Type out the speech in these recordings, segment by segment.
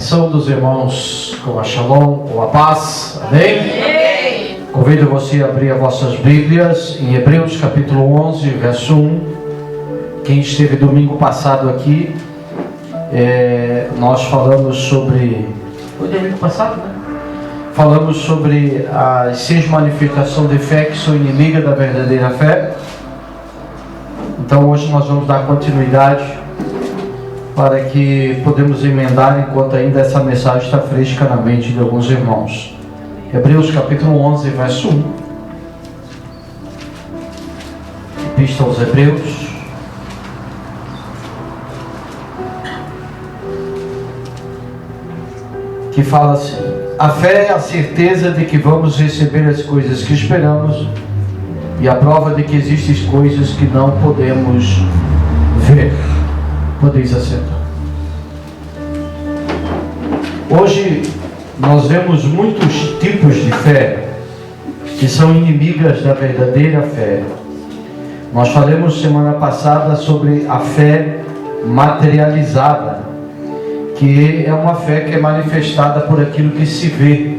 Saúde os irmãos com a Shalom, com a paz. Amém? Amém. Convido você a abrir as vossas Bíblias em Hebreus capítulo 11, verso 1. Quem esteve domingo passado aqui, nós falamos sobre... Foi domingo passado, né? Falamos sobre as 6 manifestações de fé que são inimigas da verdadeira fé. Então hoje nós vamos dar continuidade para que podemos emendar enquanto ainda essa mensagem está fresca na mente de alguns irmãos. Hebreus capítulo 11, verso 1. Epístola aos Hebreus. Que fala assim: a fé é a certeza de que vamos receber as coisas que esperamos e a prova de que existem coisas que não podemos ver. Podeis acertar. Hoje nós vemos muitos tipos de fé que são inimigas da verdadeira fé. Nós falamos semana passada sobre a fé materializada, que é uma fé que é manifestada por aquilo que se vê,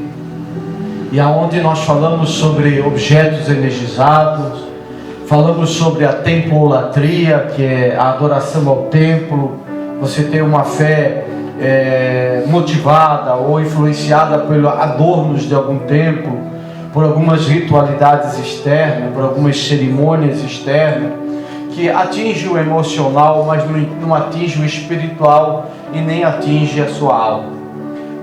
e aonde nós falamos sobre objetos energizados, falamos sobre a tempolatria, que é a adoração ao templo. Você tem uma fé motivada ou influenciada pelos adornos de algum templo, por algumas ritualidades externas, por algumas cerimônias externas, que atinge o emocional, mas não atinge o espiritual e nem atinge a sua alma.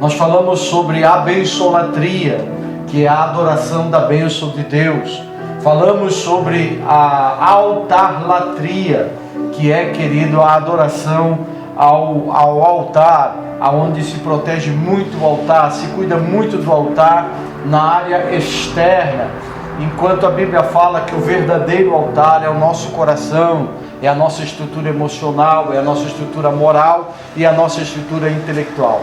Nós falamos sobre a bençolatria, que é a adoração da bênção de Deus. Falamos sobre a altarlatria, que é, querido, a adoração ao altar, aonde se protege muito o altar, se cuida muito do altar na área externa, enquanto a Bíblia fala que o verdadeiro altar é o nosso coração, é a nossa estrutura emocional, é a nossa estrutura moral e a nossa estrutura intelectual.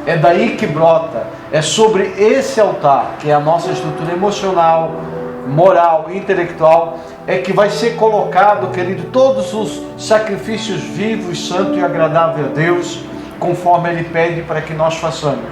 É daí que brota, é sobre esse altar, que é a nossa estrutura emocional, moral e intelectual, é que vai ser colocado, querido, todos os sacrifícios vivos, santos e agradáveis a Deus, conforme Ele pede para que nós façamos.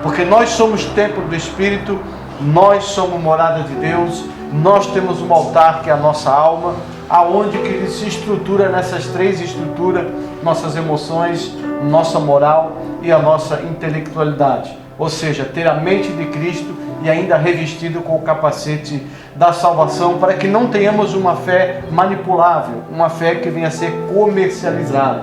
Porque nós somos templo do Espírito, nós somos morada de Deus, nós temos um altar que é a nossa alma, aonde que Ele se estrutura nessas 3 estruturas, nossas emoções, nossa moral e a nossa intelectualidade. Ou seja, ter a mente de Cristo e ainda revestido com o capacete da salvação, para que não tenhamos uma fé manipulável, uma fé que venha a ser comercializada.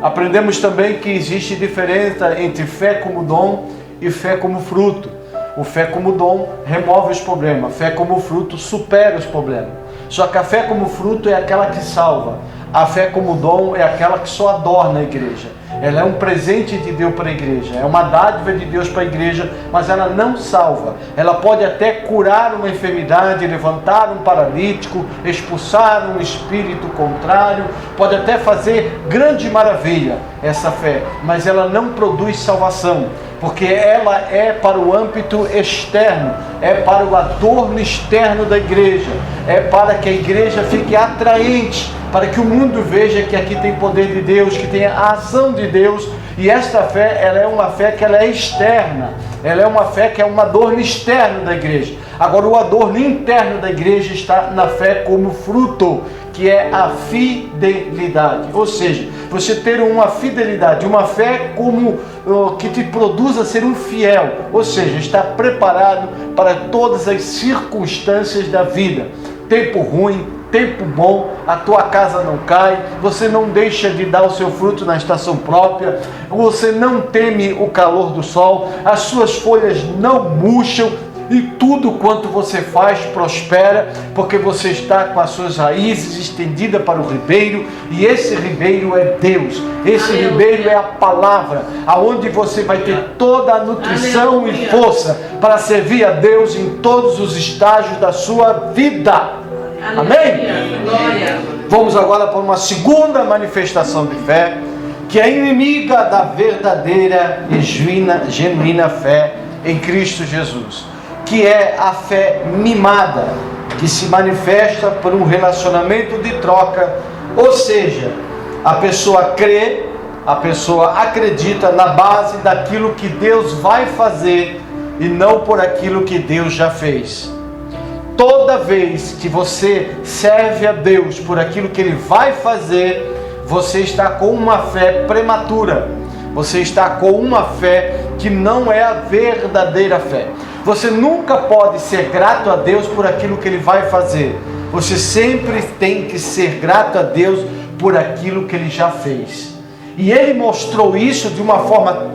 Aprendemos também que existe diferença entre fé como dom e fé como fruto. O fé como dom remove os problemas, fé como fruto supera os problemas. Só que a fé como fruto é aquela que salva. A fé como dom é aquela que só adorna a igreja. Ela é um presente de Deus para a igreja, é uma dádiva de Deus para a igreja, mas ela não salva. Ela pode até curar uma enfermidade, levantar um paralítico, expulsar um espírito contrário, pode até fazer grande maravilha essa fé, mas ela não produz salvação, porque ela é para o âmbito externo, é para o adorno externo da igreja, é para que a igreja fique atraente, para que o mundo veja que aqui tem poder de Deus, que tem a ação de Deus. E esta fé, ela é uma fé que ela é externa, ela é uma fé que é um adorno externo da igreja. Agora, o adorno interno da igreja está na fé como fruto, que é a fidelidade. Ou seja, você ter uma fidelidade, uma fé como que te produza ser um fiel, ou seja, estar preparado para todas as circunstâncias da vida. Tempo ruim, tempo bom, a tua casa não cai, você não deixa de dar o seu fruto na estação própria, você não teme o calor do sol, as suas folhas não murcham, e tudo quanto você faz prospera, porque você está com as suas raízes estendidas para o ribeiro, e esse ribeiro é Deus, esse ribeiro é a palavra, aonde você vai ter toda a nutrição e força para servir a Deus em todos os estágios da sua vida. Amém? Vamos agora para uma segunda manifestação de fé, que é inimiga da verdadeira e genuína fé em Cristo Jesus, que é a fé mimada, que se manifesta por um relacionamento de troca, ou seja, a pessoa crê, A pessoa acredita na base daquilo que Deus vai fazer e não por aquilo que Deus já fez. Toda vez que você serve a Deus por aquilo que Ele vai fazer, você está com uma fé prematura. Você está com uma fé que não é a verdadeira fé. Você nunca pode ser grato a Deus por aquilo que Ele vai fazer. Você sempre tem que ser grato a Deus por aquilo que Ele já fez. E Ele mostrou isso de uma forma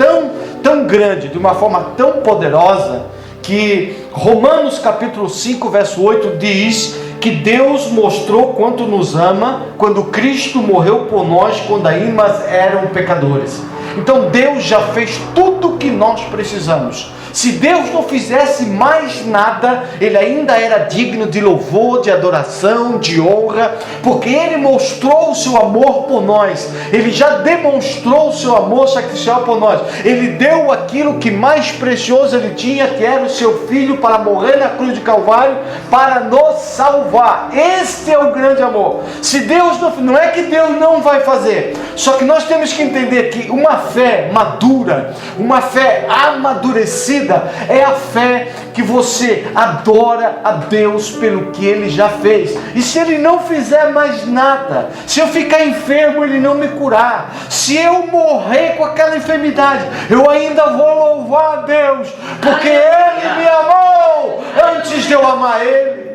tão grande, de uma forma tão poderosa, que Romanos capítulo 5, verso 8 diz que Deus mostrou quanto nos ama quando Cristo morreu por nós, quando ainda eram pecadores. Então Deus já fez tudo o que nós precisamos. Se Deus não fizesse mais nada, Ele ainda era digno de louvor, de adoração, de honra, porque Ele mostrou o seu amor por nós. Ele já demonstrou o seu amor sacrificial por nós. Ele deu aquilo que mais precioso Ele tinha, que era o seu Filho, para morrer na cruz de Calvário, para nos salvar. Este é o grande amor. Se Deus não é que Deus não vai fazer, só que nós temos que entender que uma fé madura, uma fé amadurecida, é a fé que você adora a Deus pelo que Ele já fez. E se Ele não fizer mais nada, se eu ficar enfermo, Ele não me curar, se eu morrer com aquela enfermidade, eu ainda vou louvar a Deus, porque Ele me amou antes de eu amar Ele.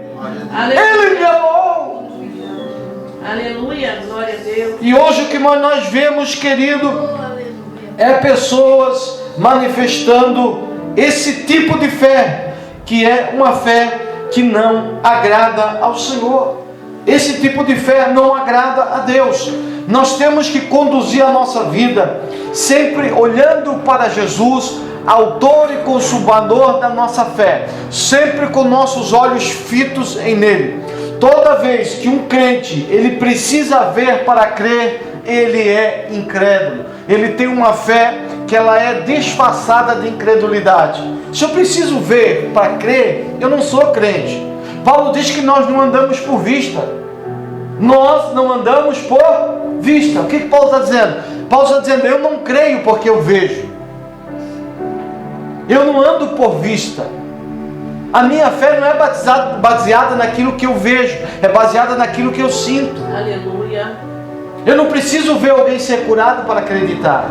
Ele me amou. Aleluia, glória a Deus. E hoje o que nós vemos, querido, é pessoas manifestando esse tipo de fé, que é uma fé que não agrada ao Senhor. Esse tipo de fé não agrada a Deus. Nós temos que conduzir a nossa vida sempre olhando para Jesus, autor e consumador da nossa fé, sempre com nossos olhos fitos em Nele. Toda vez que um crente, ele precisa ver para crer, ele é incrédulo. Ele tem uma fé que ela é disfarçada de incredulidade. Se eu preciso ver para crer, eu não sou crente. Paulo diz que nós não andamos por vista. Nós não andamos por vista. O que Paulo está dizendo? Paulo está dizendo, eu não creio porque eu vejo. Eu não ando por vista. A minha fé não é baseada naquilo que eu vejo, é baseada naquilo que eu sinto. Aleluia. Eu não preciso ver alguém ser curado para acreditar.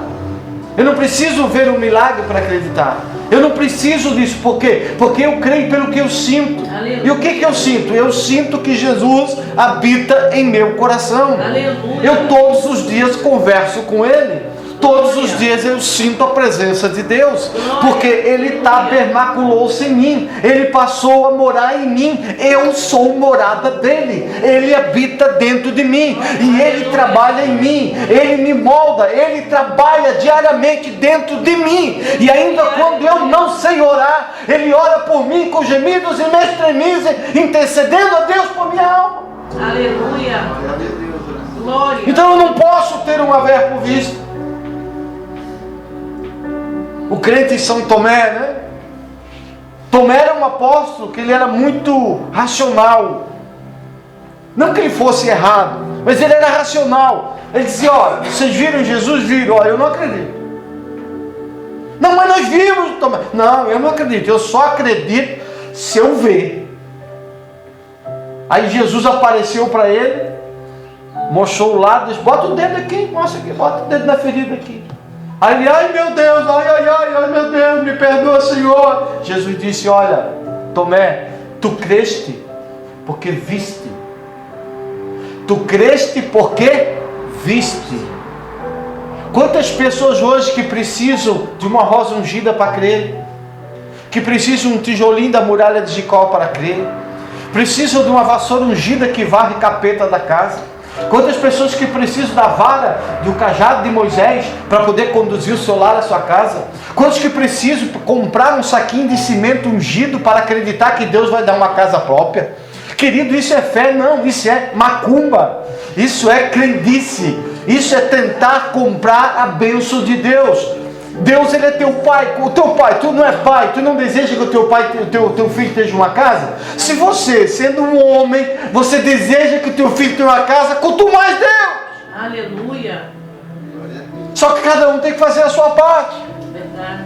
Eu não preciso ver um milagre para acreditar. Eu não preciso disso. Por quê? Porque eu creio pelo que eu sinto. Aleluia. E o que eu sinto? Eu sinto que Jesus habita em meu coração. Aleluia. Eu todos os dias converso com Ele. Todos os dias eu sinto a presença de Deus, porque Ele tabernaculou-se em mim, Ele passou a morar em mim, eu sou morada dEle, Ele habita dentro de mim, e Ele trabalha em mim, Ele me molda, Ele trabalha diariamente dentro de mim, e ainda quando eu não sei orar, Ele ora por mim com gemidos e me estremecem, intercedendo a Deus por minha alma. Aleluia. Glória. Então eu não posso ter uma fé por vista. O crente em São Tomé, né? Tomé era um apóstolo que ele era muito racional. Não que ele fosse errado, mas ele era racional. Ele dizia, olha, vocês viram Jesus? Viram, olha, eu não acredito. Não, mas nós vimos Tomé. Não, eu não acredito, eu só acredito se eu ver. Aí Jesus apareceu para ele, mostrou o lado, disse, bota o dedo aqui, mostra aqui, bota o dedo na ferida aqui. Aí ele, ai meu Deus, ai meu Deus, me perdoa, Senhor. Jesus disse, olha, Tomé, tu creste porque viste. Tu creste porque viste. Quantas pessoas hoje que precisam de uma rosa ungida para crer, que precisam de um tijolinho da muralha de Jericó para crer, precisam de uma vassoura ungida que varre capeta da casa. Quantas pessoas que precisam da vara, do cajado de Moisés para poder conduzir o seu lar à sua casa? Quantos que precisam comprar um saquinho de cimento ungido para acreditar que Deus vai dar uma casa própria? Querido, isso é fé? Não, isso é macumba, isso é crendice, isso é tentar comprar a bênção de Deus. Deus, Ele é teu pai. O teu pai, tu não é pai, tu não deseja que o teu pai, teu filho esteja uma casa? Se você, sendo um homem, você deseja que o teu filho tenha uma casa, quanto mais Deus. Aleluia. Só que cada um tem que fazer a sua parte. Verdade.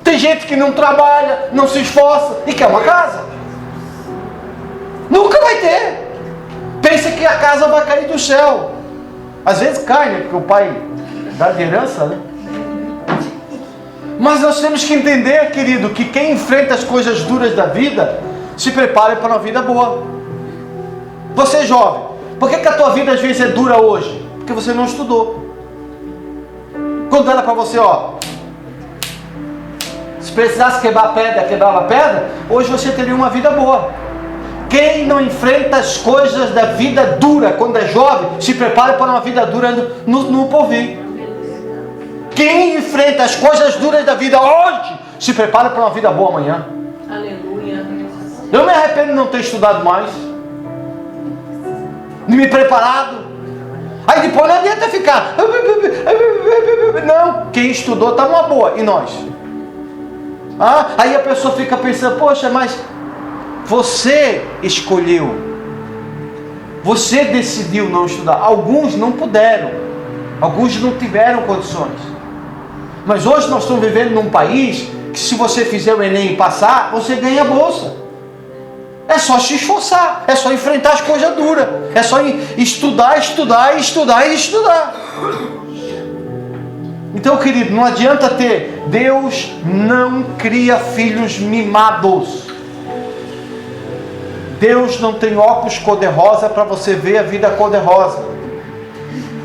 Tem gente que não trabalha, não se esforça e quer uma casa. Nunca vai ter. Pensa que a casa vai cair do céu. Às vezes cai, né? Porque o pai dá de herança, né? Mas nós temos que entender, querido, que quem enfrenta as coisas duras da vida, se prepare para uma vida boa. Você é jovem, por que a tua vida às vezes é dura hoje? Porque você não estudou. Quando era para você, ó, se precisasse quebrar pedra, quebrava pedra, hoje você teria uma vida boa. Quem não enfrenta as coisas da vida dura quando é jovem, se prepare para uma vida dura no porvir. Quem enfrenta as coisas duras da vida hoje, se prepara para uma vida boa amanhã. Aleluia. Eu me arrependo de não ter estudado mais, de me preparado. Aí depois não adianta ficar. Não, quem estudou está uma boa. E nós? Aí a pessoa fica pensando, poxa, mas você escolheu. Você decidiu não estudar. Alguns não puderam. Alguns não tiveram condições. Mas hoje nós estamos vivendo num país que se você fizer o Enem e passar, você ganha bolsa. É só se esforçar, é só enfrentar as coisas duras, é só estudar. Então, querido, não adianta ter. Deus não cria filhos mimados. Deus não tem óculos cor-de-rosa para você ver a vida cor-de-rosa.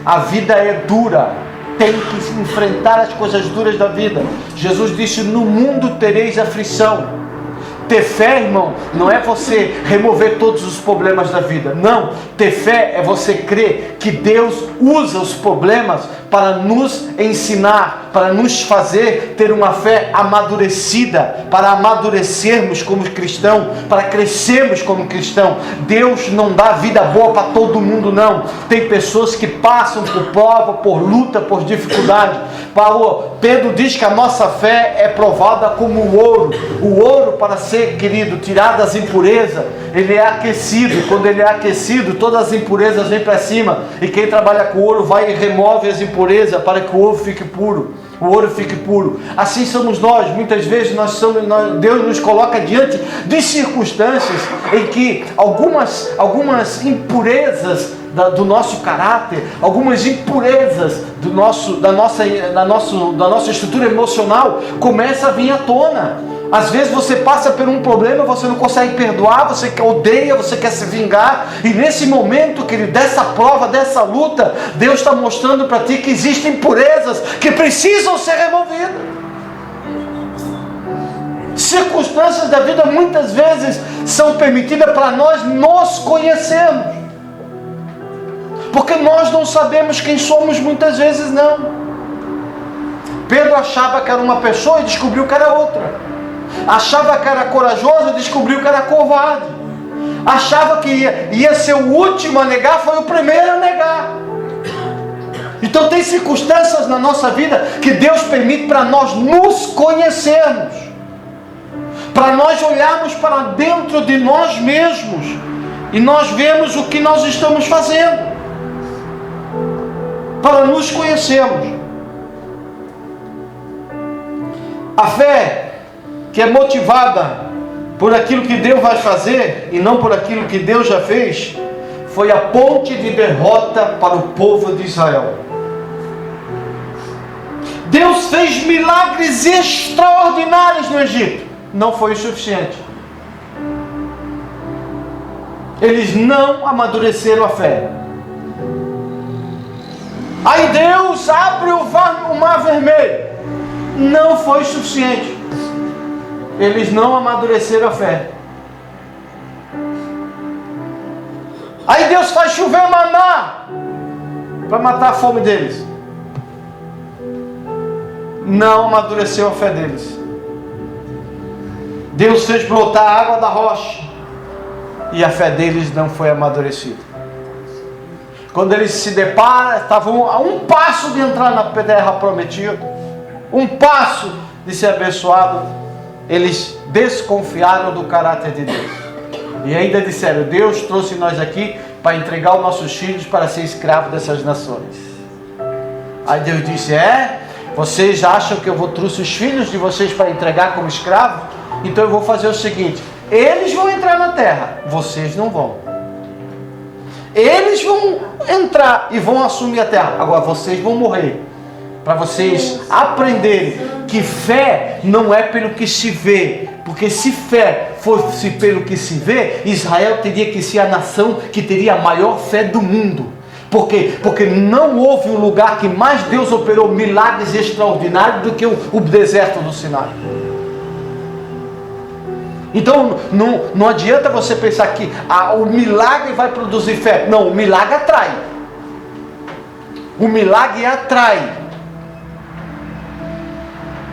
A vida é dura. Tem que enfrentar as coisas duras da vida. Jesus disse, no mundo tereis aflição. Ter fé, irmão, não é você remover todos os problemas da vida. Não, ter fé é você crer que Deus usa os problemas para nos ensinar, para nos fazer ter uma fé amadurecida, para amadurecermos como cristão, para crescermos como cristão. Deus não dá vida boa para todo mundo, não. Tem pessoas que passam por prova, por luta, por dificuldade. Pedro diz que a nossa fé é provada como o ouro. O ouro, para ser, querido, tirado das impurezas, ele é aquecido. Quando ele é aquecido, todas as impurezas vêm para cima. E quem trabalha com ouro vai e remove as impurezas para que o ouro fique puro. O ouro fique puro. Assim somos nós. Muitas vezes Deus nos coloca diante de circunstâncias em que algumas impurezas do nosso caráter, algumas impurezas da nossa estrutura emocional começam a vir à tona. Às vezes você passa por um problema, você não consegue perdoar, você odeia, você quer se vingar. E nesse momento, querido, dessa prova, dessa luta, Deus está mostrando para ti que existem impurezas que precisam ser removidas. Circunstâncias da vida muitas vezes são permitidas para nós nos conhecermos. Porque nós não sabemos quem somos muitas vezes, não. Pedro achava que era uma pessoa e descobriu que era outra. Achava que era corajoso e descobriu que era covarde. Achava que ia ser o último a negar, foi o primeiro a negar. Então tem circunstâncias na nossa vida que Deus permite para nós nos conhecermos, para nós olharmos para dentro de nós mesmos e nós vemos o que nós estamos fazendo, para nos conhecermos. A fé que é motivada por aquilo que Deus vai fazer e não por aquilo que Deus já fez, foi a ponte de derrota para o povo de Israel. Deus fez milagres extraordinários no Egito. Não foi o suficiente. Eles não amadureceram a fé. Aí Deus abre o mar vermelho. Não foi o suficiente. Eles não amadureceram a fé. Aí Deus faz chover maná para matar a fome deles. Não amadureceu a fé deles. Deus fez brotar a água da rocha e a fé deles não foi amadurecida. Quando eles se deparam, estavam a um passo de entrar na terra prometida, um passo de ser abençoado, eles desconfiaram do caráter de Deus. E ainda disseram, Deus trouxe nós aqui para entregar os nossos filhos para ser escravos dessas nações. Aí Deus disse: vocês acham que eu trouxe os filhos de vocês para entregar como escravos? Então eu vou fazer o seguinte: eles vão entrar na terra, vocês não vão. Eles vão entrar e vão assumir a terra, agora vocês vão morrer. Para vocês aprenderem que fé não é pelo que se vê, porque se fé fosse pelo que se vê, Israel teria que ser a nação que teria a maior fé do mundo. Por quê? Porque não houve um lugar que mais Deus operou milagres extraordinários do que o deserto do Sinai. Então não adianta você pensar que o milagre vai produzir fé. Não, o milagre atrai. O milagre atrai.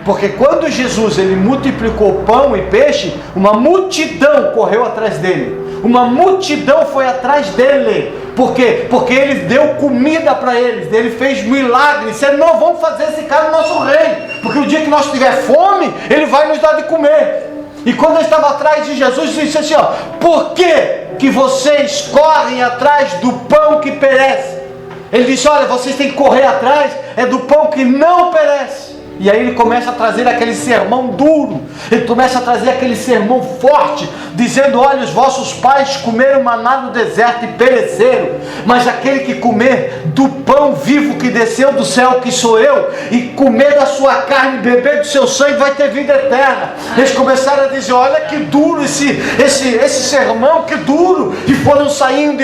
Porque quando Jesus ele multiplicou pão e peixe, uma multidão correu atrás dele. Uma multidão foi atrás dele. Por quê? Porque ele deu comida para eles. Ele fez milagres. Ele disse: não, vamos fazer esse cara nosso rei. Porque o dia que nós tiver fome, ele vai nos dar de comer. E quando ele estava atrás de Jesus, ele disse assim: por que vocês correm atrás do pão que perece? Ele disse: olha, vocês têm que correr atrás do pão que não perece. E aí ele começa a trazer aquele sermão duro, ele começa a trazer aquele sermão forte, dizendo: olha, os vossos pais comeram maná no deserto e pereceram, mas aquele que comer do pão vivo que desceu do céu, que sou eu, e comer da sua carne e beber do seu sangue, vai ter vida eterna. Eles começaram a dizer: olha que duro esse sermão, que duro. E foram saindo,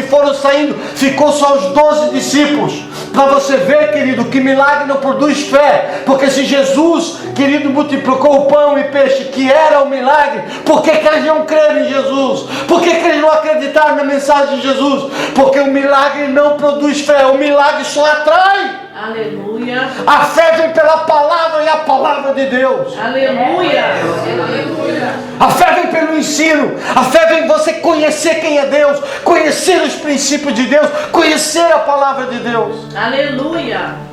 ficou só os 12 discípulos. Para você ver, querido, que milagre não produz fé. Porque se Jesus, querido, multiplicou o pão e peixe, que era o milagre, por que eles não creram em Jesus? Por que eles não acreditaram na mensagem de Jesus? Porque o milagre não produz fé, o milagre só atrai. Aleluia. A fé vem pela palavra e a palavra de Deus. Aleluia. A fé vem pelo ensino. A fé vem você conhecer quem é Deus, conhecer os princípios de Deus, conhecer a palavra de Deus. Aleluia.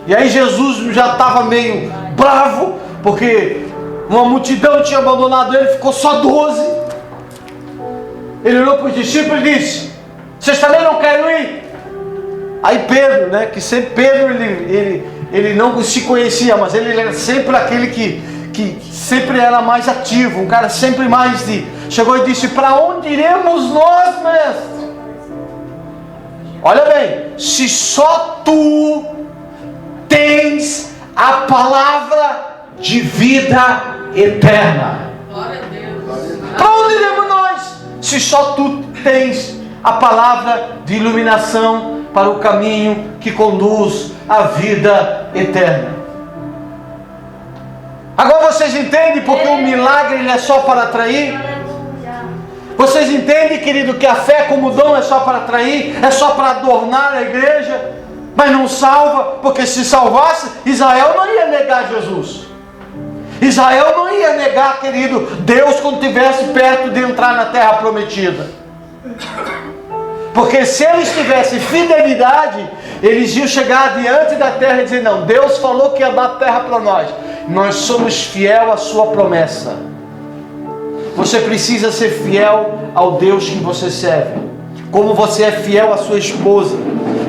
E aí Jesus já estava meio bravo, porque uma multidão tinha abandonado ele, ficou só 12. Ele olhou para os discípulos e disse: vocês também não querem ir? Aí Pedro, que sempre Pedro ele não se conhecia, mas ele era sempre aquele que sempre era mais ativo, um cara sempre mais chegou e disse: para onde iremos nós, mestre? Olha bem, se só tu tens a palavra de vida eterna. Glória a Deus. Para onde iremos nós? Se só tu tens a palavra de iluminação para o caminho que conduz à vida eterna. Agora vocês entendem porque o milagre ele é só para atrair? Vocês entendem, querido, que a fé como dom é só para atrair? É só para adornar a igreja? Mas não salva, porque se salvasse, Israel não ia negar Jesus. Israel não ia negar, querido, Deus quando estivesse perto de entrar na terra prometida. Porque se eles tivessem fidelidade, eles iam chegar diante da terra e dizer: não, Deus falou que ia dar terra para nós. Nós somos fiel à sua promessa. Você precisa ser fiel ao Deus que você serve. Como você é fiel à sua esposa.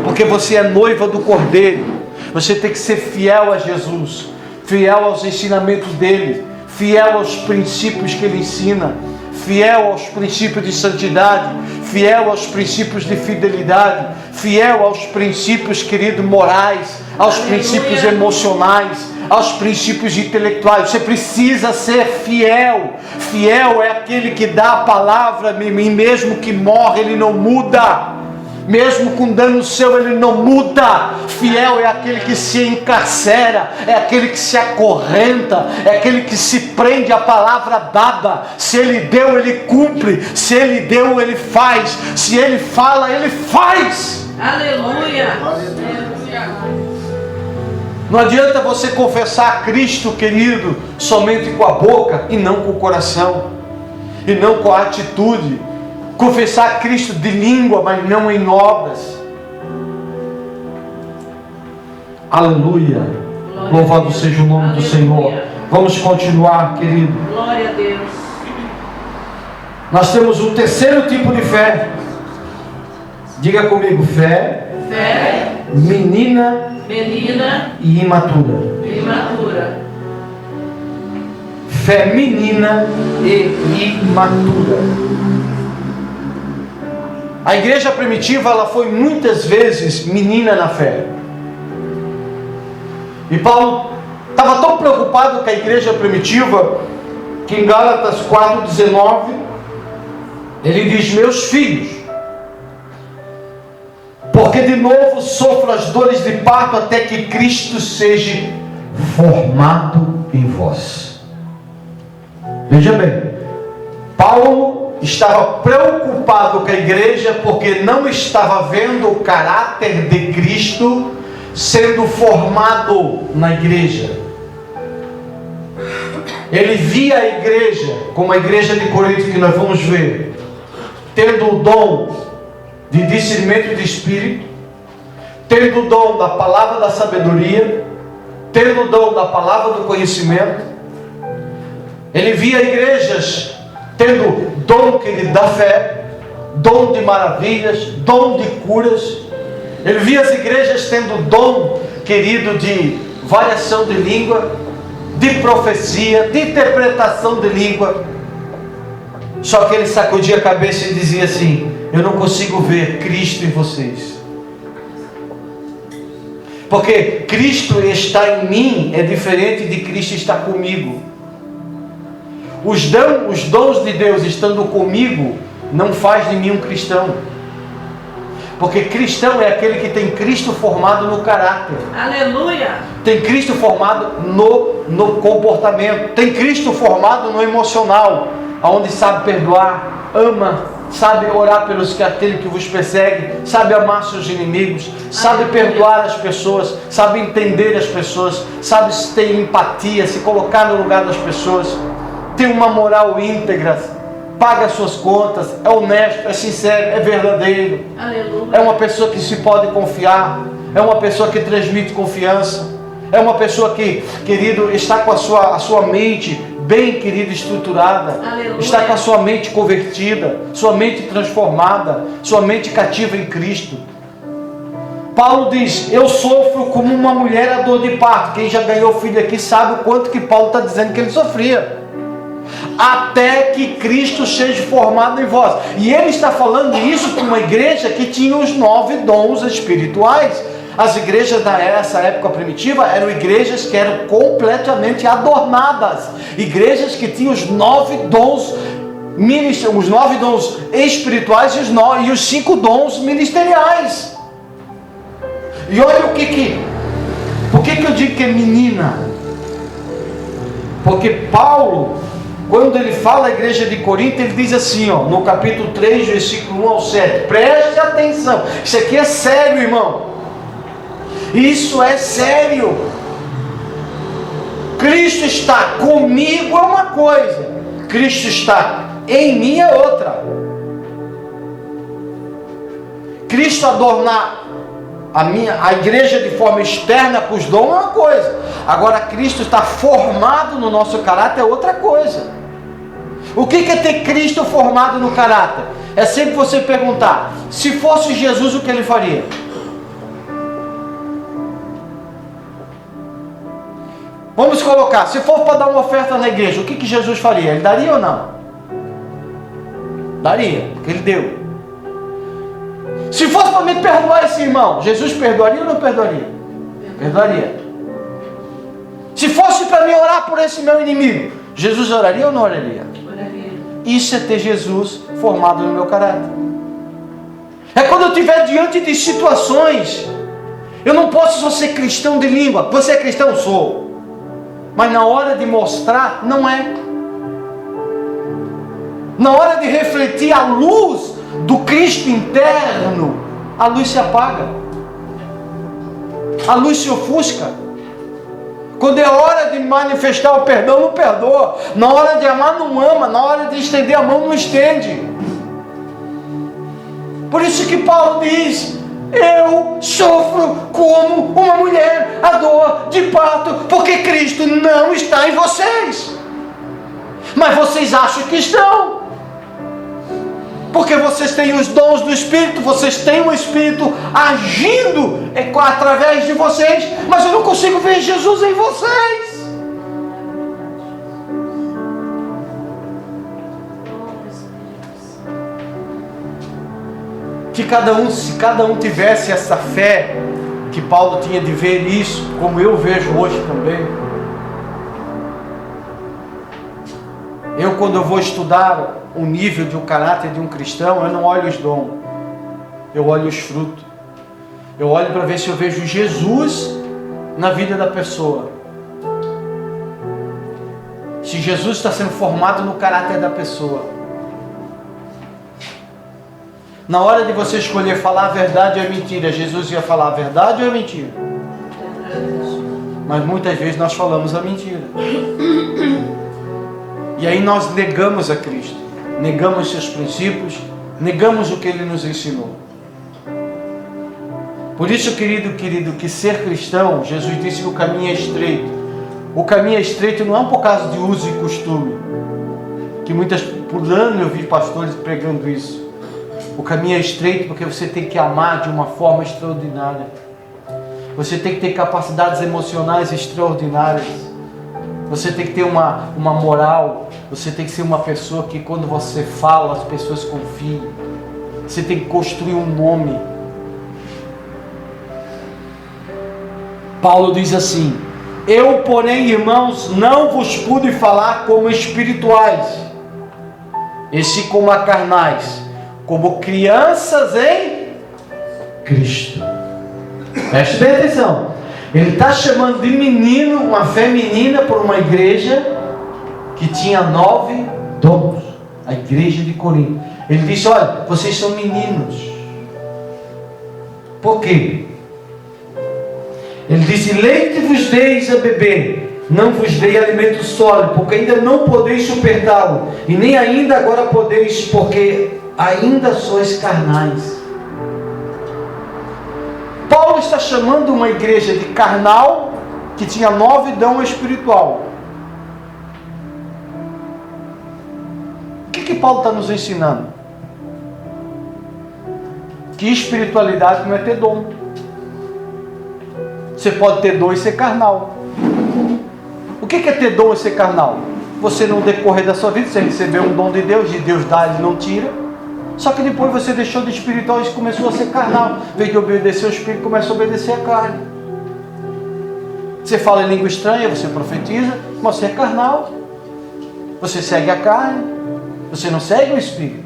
Porque você é noiva do Cordeiro. Você tem que ser fiel a Jesus. Fiel aos ensinamentos dele. Fiel aos princípios que ele ensina. Fiel aos princípios de santidade, fiel aos princípios de fidelidade, fiel aos princípios, querido, morais, aos princípios emocionais, aos princípios intelectuais. Você precisa ser fiel. Fiel é aquele que dá a palavra, e mesmo que morre, ele não muda. Mesmo com dano seu, ele não muda. Fiel é aquele que se encarcera, é aquele que se acorrenta, é aquele que se prende à palavra dada. Se ele deu, ele cumpre. Se ele deu, ele faz. Se ele fala, ele faz. Aleluia. Não adianta você confessar a Cristo, querido, somente com a boca e não com o coração, e não com a atitude. Confessar a Cristo de língua, mas não em obras. Aleluia. Louvado seja o nome do Senhor. Vamos continuar, querido. Glória a Deus. Nós temos um terceiro tipo de fé. Diga comigo: fé. Fé. Menina menina e imatura. imatura. Feminina e imatura. A igreja primitiva, ela foi muitas vezes menina na fé. E Paulo estava tão preocupado com a igreja primitiva que em Gálatas 4,19 ele diz: meus filhos, porque de novo sofro as dores de parto até que Cristo seja formado em vós. Veja bem, Paulo estava preocupado com a igreja porque não estava vendo o caráter de Cristo sendo formado na igreja. Ele via a igreja, como a igreja de Corinto que nós vamos ver, tendo o dom de discernimento de espírito, tendo o dom da palavra da sabedoria, tendo o dom da palavra do conhecimento. Ele via igrejas tendo dom, querido, da fé, dom de maravilhas, dom de curas. Ele via as igrejas tendo dom, querido, de variação de língua, de profecia, de interpretação de língua. Só que ele sacudia a cabeça e dizia assim: eu não consigo ver Cristo em vocês. Porque Cristo está em mim é diferente de Cristo estar comigo. Os dons de Deus estando comigo não faz de mim um cristão. Porque cristão é aquele que tem Cristo formado no caráter. Aleluia! Tem Cristo formado no comportamento. Tem Cristo formado no emocional, onde sabe perdoar, ama, sabe orar pelos aquele que vos persegue, sabe amar seus inimigos, sabe perdoar as pessoas, sabe entender as pessoas, sabe ter empatia, se colocar no lugar das pessoas, tem uma moral íntegra, paga suas contas, é honesto, é sincero, é verdadeiro. Aleluia. É uma pessoa que se pode confiar, é uma pessoa que transmite confiança, é uma pessoa que, querido, está com a sua mente bem, querido, estruturada. Aleluia. Está com a sua mente convertida, sua mente transformada, sua mente cativa em Cristo. Paulo diz: eu sofro como uma mulher a dor de parto. Quem já ganhou filho aqui sabe o quanto que Paulo está dizendo que ele sofria. Até que Cristo seja formado em vós. E ele está falando isso com uma igreja que tinha os 9 dons espirituais. As igrejas dessa época primitiva eram igrejas que eram completamente adornadas. Igrejas que tinham os 9 dons os 9 dons espirituais e os 5 dons ministeriais. E olha por que eu digo que é menina? Porque Paulo, quando ele fala à igreja de Corinto, ele diz assim, ó, no capítulo 3, versículo 1 ao 7. Preste atenção. Isso aqui é sério, irmão. Isso é sério. Cristo está comigo é uma coisa, Cristo está em mim é outra. Cristo adornar a igreja de forma externa com os dons é uma coisa. Agora Cristo está formado no nosso caráter é outra coisa. O que é ter Cristo formado no caráter? É sempre você perguntar: se fosse Jesus, o que ele faria? Vamos colocar, se for para dar uma oferta na igreja, o que Jesus faria? Ele daria ou não? Daria, porque ele deu. Se fosse para me perdoar esse irmão, Jesus perdoaria ou não perdoaria? Perdoaria. Se fosse para me orar por esse meu inimigo, Jesus oraria ou não oraria? Oraria. Isso é ter Jesus formado no meu caráter. É quando eu estiver diante de situações, eu não posso só ser cristão de língua. Você é cristão? Sou. Mas na hora de mostrar, não é. Na hora de refletir a luz do Cristo interno, a luz se apaga, a luz se ofusca. Quando é hora de manifestar o perdão, não perdoa. Na hora de amar, não ama. Na hora de estender a mão, não estende. Por isso que Paulo diz: eu sofro como uma mulher a dor de parto, porque Cristo não está em vocês, mas vocês acham que estão. Porque vocês têm os dons do Espírito, vocês têm o Espírito agindo através de vocês, mas eu não consigo ver Jesus em vocês. Que se cada um tivesse essa fé que Paulo tinha de ver isso, como eu vejo hoje também. Eu, quando eu vou estudar o nível de um caráter de um cristão, eu não olho os dons, eu olho os frutos. Eu olho para ver se eu vejo Jesus na vida da pessoa. Se Jesus está sendo formado no caráter da pessoa. Na hora de você escolher falar a verdade ou a mentira, Jesus ia falar a verdade ou a mentira? Mas muitas vezes nós falamos a mentira. E aí nós negamos a Cristo, negamos seus princípios, negamos o que Ele nos ensinou. Por isso, querido, que ser cristão, Jesus disse que o caminho é estreito. O caminho é estreito não é por causa de uso e costume, que por ano eu vi pastores pregando isso. O caminho é estreito porque você tem que amar de uma forma extraordinária. Você tem que ter capacidades emocionais extraordinárias. Você tem que ter uma moral. Você tem que ser uma pessoa que quando você fala, as pessoas confiam. Você tem que construir um nome. Paulo diz assim: eu, porém, irmãos, não vos pude falar como espirituais, e sim como carnais, como crianças em Cristo. Preste bem atenção. Ele está chamando de menino, uma feminina, por uma igreja que tinha 9 dons. A igreja de Corinto. Ele disse: olha, vocês são meninos. Por quê? Ele disse: leite vos deis a beber, não vos dei alimento sólido, porque ainda não podeis suportá-lo, e nem ainda agora podeis, porque ainda sois carnais. Paulo está chamando uma igreja de carnal, que tinha 9 dons espiritual. O que Paulo está nos ensinando? Que espiritualidade não é ter dom. Você pode ter dom e ser carnal. O que é ter dom e ser carnal? Você, no decorrer da sua vida, você recebeu um dom de Deus dá, Ele não tira. Só que depois você deixou de espiritual e começou a ser carnal. Em vez de obedecer ao Espírito, começa a obedecer a carne. Você fala em língua estranha, você profetiza, mas você é carnal. Você segue a carne, você não segue o Espírito.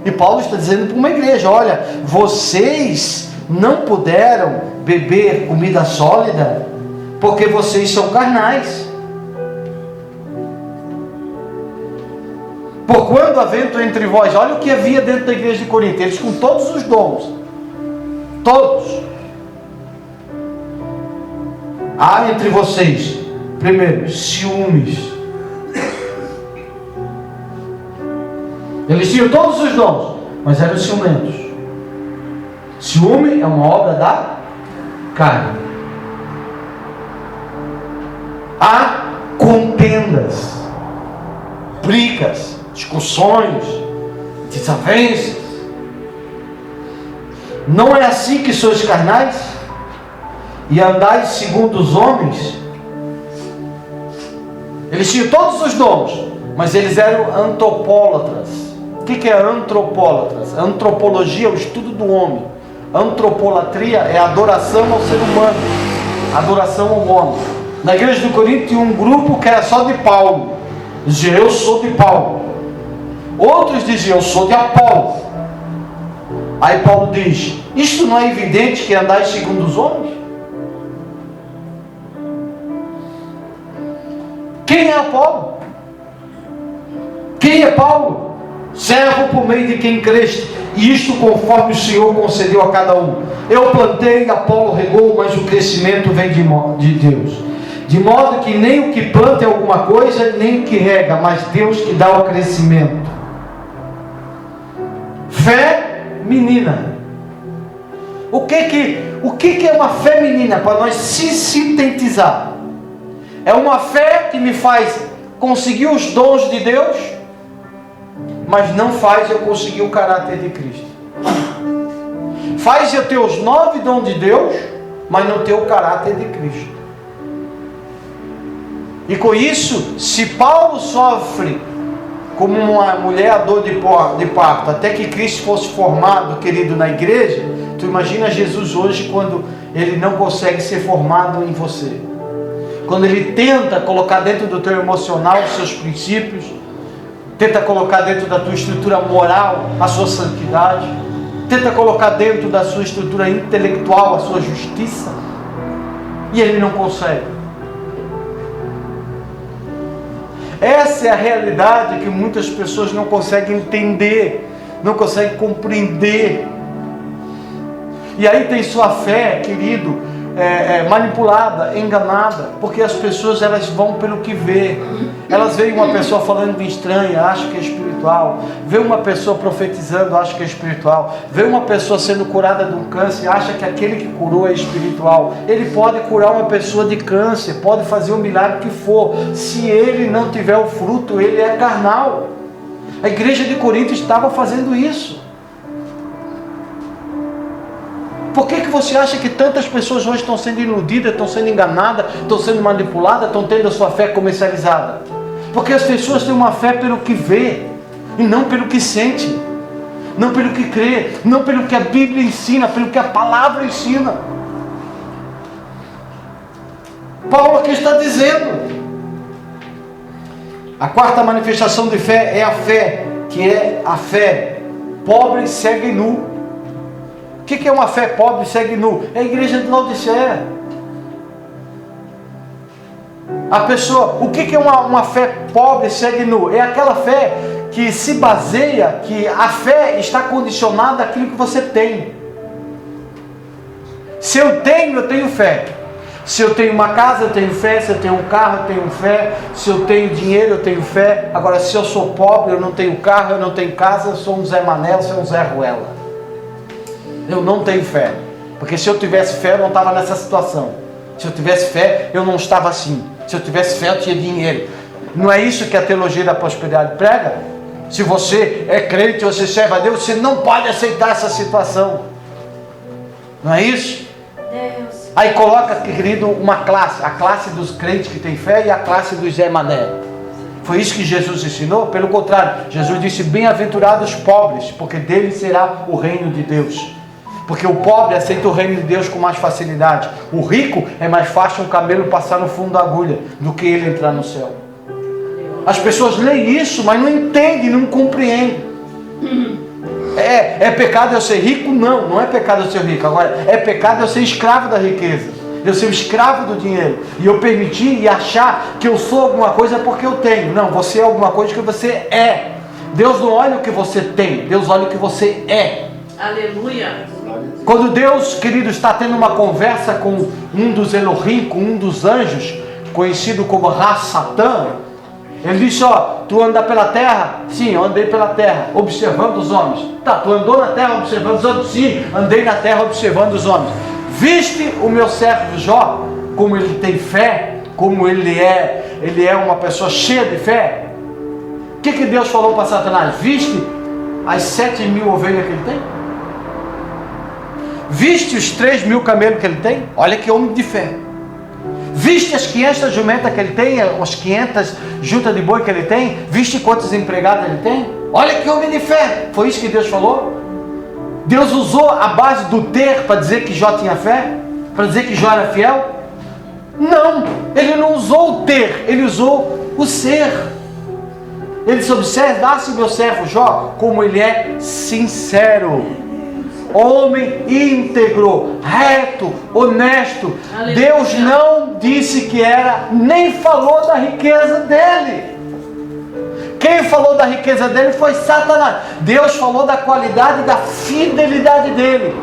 E Paulo está dizendo para uma igreja: olha, vocês não puderam beber comida sólida, porque vocês são carnais. Por quando havendo entre vós, olha o que havia dentro da igreja de Corinto, eles com todos os dons, todos. Há entre vocês, primeiro, ciúmes. Eles tinham todos os dons, mas eram ciumentos. Ciúme é uma obra da carne. Há contendas, brigas, discussões, desavenças. Não é assim que sois carnais e andais segundo os homens? Eles tinham todos os dons, mas eles eram antropólatras. O que é antropólatras? A antropologia é o estudo do homem. Antropolatria é a adoração ao ser humano, adoração ao homem. Na igreja de Corinto tinha um grupo que era só de Paulo. Dizia: eu sou de Paulo. Outros diziam: eu sou de Apolo. Aí Paulo diz: isto não é evidente que andais segundo os homens? Quem é Apolo? Quem é Paulo? Servo por meio de quem creste, e isto conforme o Senhor concedeu a cada um. Eu plantei, Apolo regou, mas o crescimento vem de Deus. De modo que nem o que planta é alguma coisa, nem o que rega, mas Deus que dá o crescimento. Fé menina. O que é uma fé menina? Para nós se sintetizar, é uma fé que me faz conseguir os dons de Deus, mas não faz eu conseguir o caráter de Cristo. Faz eu ter os 9 dons de Deus, mas não ter o caráter de Cristo. E com isso, se Paulo sofre como uma mulher a dor de parto, até que Cristo fosse formado, querido, na igreja, tu imagina Jesus hoje quando ele não consegue ser formado em você. Quando ele tenta colocar dentro do teu emocional os seus princípios, tenta colocar dentro da tua estrutura moral a sua santidade, tenta colocar dentro da sua estrutura intelectual a sua justiça, e ele não consegue. Essa é a realidade que muitas pessoas não conseguem entender, não conseguem compreender. E aí tem sua fé, querido, manipulada, enganada, porque as pessoas elas vão pelo que vê. Elas veem uma pessoa falando estranha, acham que é espiritual. Vê uma pessoa profetizando, acha que é espiritual. Vê uma pessoa sendo curada de um câncer, acha que aquele que curou é espiritual. Ele pode curar uma pessoa de câncer, pode fazer o milagre que for. Se ele não tiver o fruto, ele é carnal. A igreja de Corinto estava fazendo isso. Por que você acha que tantas pessoas hoje estão sendo iludidas, estão sendo enganadas, estão sendo manipuladas, estão tendo a sua fé comercializada? Porque as pessoas têm uma fé pelo que vê, e não pelo que sente, não pelo que crê, não pelo que a Bíblia ensina, pelo que a palavra ensina. Paulo aqui está dizendo, a quarta manifestação de fé é a fé, que é a fé pobre, cega e nu. O que é uma fé pobre, cega e nu? É a igreja de Laodiceia. A pessoa, o que é uma fé pobre, cega e nu? É aquela fé que se baseia, que a fé está condicionada àquilo que você tem. Se eu tenho fé. Se eu tenho uma casa, eu tenho fé. Se eu tenho um carro, eu tenho fé. Se eu tenho dinheiro, eu tenho fé. Agora, se eu sou pobre, eu não tenho carro, eu não tenho casa, eu sou um Zé Mané, eu sou um Zé Ruela. Eu não tenho fé. Porque se eu tivesse fé, eu não estava nessa situação. Se eu tivesse fé, eu não estava assim. Se eu tivesse fé, eu tinha dinheiro. Não é isso que a teologia da prosperidade prega? Se você é crente, você serve a Deus, você não pode aceitar essa situação. Não é isso? Deus. Aí coloca, querido, uma classe. A classe dos crentes que tem fé e a classe dos Zé Mané. Foi isso que Jesus ensinou? Pelo contrário, Jesus disse, bem-aventurados os pobres, porque deles será o reino de Deus. Porque o pobre aceita o reino de Deus com mais facilidade. O rico é mais fácil um camelo passar no fundo da agulha do que ele entrar no céu. As pessoas leem isso, mas não entendem, não compreendem. É pecado eu ser rico? Não, não é pecado eu ser rico. Agora, é pecado eu ser escravo da riqueza. Eu ser escravo do dinheiro. E eu permitir e achar que eu sou alguma coisa porque eu tenho. Não, você é alguma coisa que você é. Deus não olha o que você tem, Deus olha o que você é. Aleluia. Quando Deus, querido, está tendo uma conversa com um dos Elohim, com um dos anjos, conhecido como Ra-Satã, ele disse, tu anda pela terra? Sim, eu andei pela terra, observando os homens. Tá, tu andou na terra observando os homens? Sim, andei na terra observando os homens. Viste o meu servo Jó, como ele tem fé, como ele é uma pessoa cheia de fé? O que Deus falou para Satanás? Viste as 7.000 ovelhas que ele tem? Viste os 3.000 camelos que ele tem? Olha que homem de fé. Viste as 500 jumentas que ele tem? As 500 juntas de boi que ele tem? Viste quantos empregados ele tem? Olha que homem de fé. Foi isso que Deus falou? Deus usou a base do ter para dizer que Jó tinha fé? Para dizer que Jó era fiel? Não, ele não usou o ter, ele usou o ser. Ele disse, observasse o meu servo Jó, como ele é sincero. Homem íntegro, reto, honesto. Aleluia. Deus não disse que era, nem falou da riqueza dele. Quem falou da riqueza dele foi Satanás. Deus falou da qualidade, da fidelidade dele,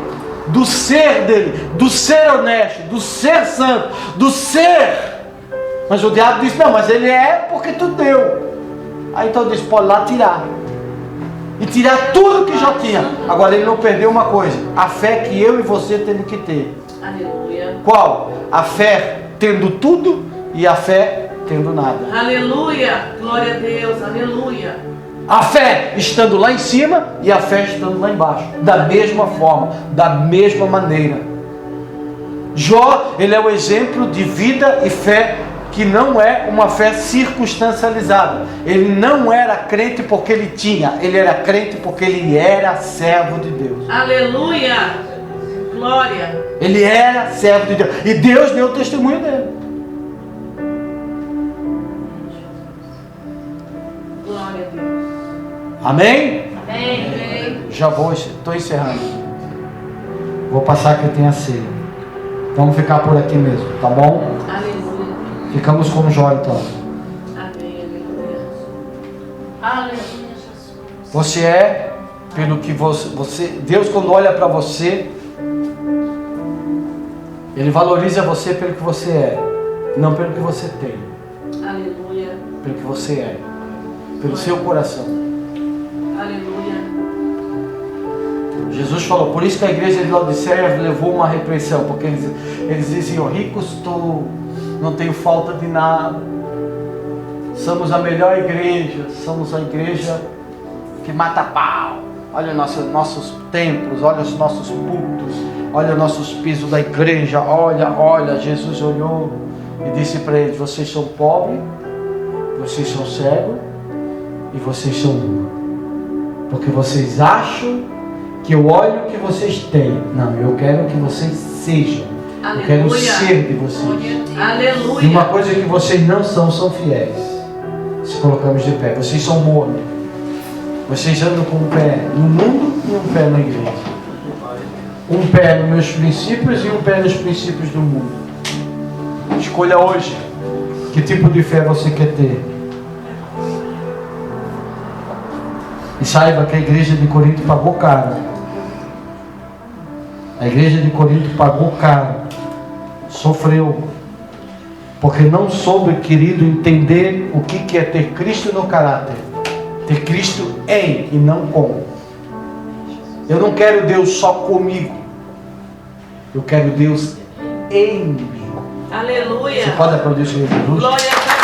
do ser dele, do ser honesto, do ser santo, do ser. Mas o diabo disse, não, mas ele é porque tu deu. Aí então Deus pode lá tirar. E tirar tudo que já tinha. Agora ele não perdeu uma coisa, a fé que eu e você temos que ter. Aleluia. Qual? A fé tendo tudo e a fé tendo nada. Aleluia. Glória a Deus. Aleluia. A fé estando lá em cima e a fé estando lá embaixo. Da mesma forma, da mesma maneira. Jó, ele é o exemplo de vida e fé que não é uma fé circunstancializada. Ele não era crente porque ele tinha, ele era crente porque ele era servo de Deus. Aleluia. Glória. Ele era servo de Deus. E Deus deu o testemunho dele. Glória a Deus. Amém? Amém. Já estou encerrando. Vou passar que tem a ceia. Vamos ficar por aqui mesmo, tá bom? Aleluia. Ficamos com Jó então. Amém. Aleluia. Aleluia, Jesus. Você é pelo que você Deus, quando olha para você, Ele valoriza você pelo que você é, não pelo que você tem. Aleluia. Pelo que você é, pelo seu coração. Aleluia. Jesus falou, por isso que a igreja de Laodiceia levou uma repreensão, porque eles diziam, ricos tu, não tenho falta de nada, somos a melhor igreja, somos a igreja que mata pau, olha nossos templos, olha os nossos púlpitos, olha nossos pisos da igreja, olha, Jesus olhou e disse para eles, vocês são pobres, vocês são cegos e vocês são nus, porque vocês acham que eu olho o que vocês têm. Não, eu quero que vocês sejam. Aleluia. Eu quero ser de vocês. Aleluia. E uma coisa que vocês não são fiéis. Se colocamos de pé, vocês são mornos. Vocês andam com um pé no mundo e um pé na igreja. Um pé nos meus princípios e um pé nos princípios do mundo. Escolha hoje que tipo de fé você quer ter. E saiba que a igreja de Corinto pagou caro. A igreja de Corinto pagou caro. Sofreu. Porque não soube, querido, entender o que é ter Cristo no caráter. Ter Cristo em e não com. Eu não quero Deus só comigo. Eu quero Deus em mim. Aleluia. Você pode aplaudir o Senhor Jesus? Glória a Deus.